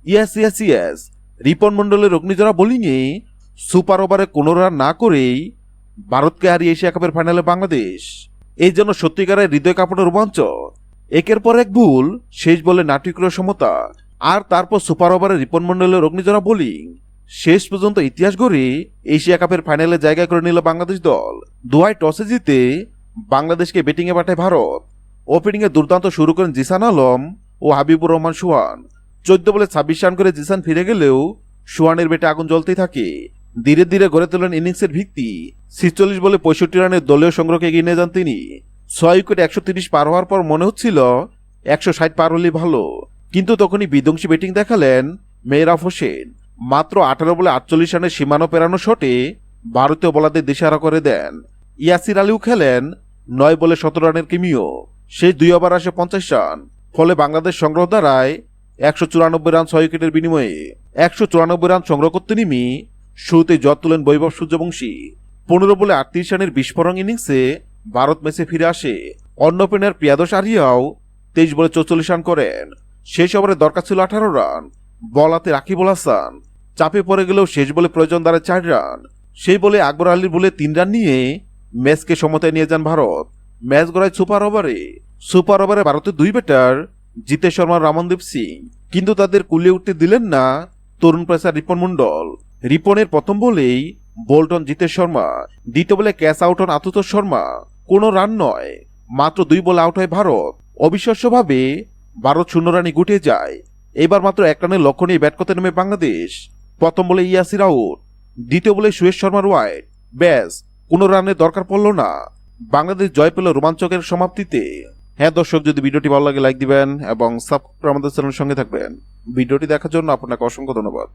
Yes yes yes, Ripon মন্ডলের অগ্নিজোড়া বোলিংয়ে super ওভারে কোনো রান না করেই ভারতকে হারিয়ে এশিয়া কাপের ফাইনালে বাংলাদেশ। এই জন্য সত্যিকারের হৃদয় কাঁপানোর রোমাঞ্চ। একের পর এক ভুল, শেষ বলে নাটকীয় সমতা, আর তারপর সুপার ওভারে রিপন মন্ডলের অগ্নিজোড়া বোলিং শেষ পর্যন্ত ইতিহাস গড়ে এশিয়া কাপের ফাইনালে জায়গা করে নিল বাংলাদেশ দল। দুয়ায় টসে জিতে বাংলাদেশকে ব্যাটিংয়ে পাঠায় ভারত। ওপেনিংয়ে দুর্দান্ত শুরু করেন জিসান আলম ও হাবিবুর রহমান সোহান। 14 বলে 26 রান করে জিসান ফিরে গেলেও সোহানের ব্যাটে আগুন জ্বলতেই থাকে। ধীরে ধীরে গড়ে তোলেন ইনিংসের ভিত্তি। 46 বলে 65 রানের দলীয় সংগ্রহকে এগিয়ে নিয়ে যান তিনি। 6 উইকেট 130 পার হওয়ার পর মনে হচ্ছিল 160 পার হলেই ভালো, কিন্তু তখনই বিধ্বংসী ব্যাটিং দেখালেন মেহরাব হোসেন। মাত্র 18 বলে 48 রানের সীমানো পেরানো শটে ভারতীয় বোলারদের দিশাহারা করে দেন। ইয়াসির আলীও খেলেন 9 বলে 17 রানের কিমিও। সেই 2 ওভার আসে 50 রান, ফলে বাংলাদেশ সংগ্রহ দাঁড়ায় 194 রান 6 উইকেটের বিনিময়ে। 194 রান সংগ্রহ করতে নেমে শুরুতেই জট তুলেন বৈভব সূর্যবংশী। 15 বলে 38 রানের বিস্ফোরণ ইনিংসে ভারত ম্যাচে ফিরে আসে। অন্য ওপেনার প্রিয়াদশ আরিয়াও 23 বলে 44 রান করেন। শেষ ওভারে দরকার ছিল 18 রান, বল হাতে রাকিবুল হাসান চাপে পড়ে গেলেও শেষ বলে প্রয়োজন দাঁড়ায় 4 রান। সেই বলে আকবর আলীর বলে 3 রান নিয়ে ম্যাচকে সমতায় নিয়ে যান ভারত। ম্যাচ গড়ায় সুপার ওভারে ভারতের 2 ব্যাটার জিতেশ শর্মা, রামনদীপ সিং, কিন্তু তাদের কুলিয়ে উঠতে দিলেন না তরুণ পেসার রিপন মন্ডল। রিপনের প্রথম বলেই বোল্ট অন জিতেশ শর্মা, দ্বিতীয় বলে ক্যাচ আউট অন আতুতোষ শর্মা। কোনো রান নয়, মাত্র 2 বলে আউট হয় ভারত। অবিশ্বাস্যভাবে ভারত 0 রানে গুটিয়ে যায়। এবার মাত্র 1 রানের লক্ষ্য নিয়ে ব্যাট করতে নেমে বাংলাদেশ। প্রথম বলে ইয়াসির আউট, দ্বিতীয় বলে সুয়েশ শর্মার ওয়াইড। ব্যাস, কোনো রানের দরকার পড়ল না। বাংলাদেশ জয় পেল রোমাঞ্চকের সমাপ্তিতে। হ্যাঁ দর্শক, যদি ভিডিওটি ভালো লাগে লাইক দিবেন এবং সাবস্ক্রাইব আমাদের চ্যানেলের সঙ্গে থাকবেন। ভিডিওটি দেখার জন্য আপনাকে অসংখ্য ধন্যবাদ।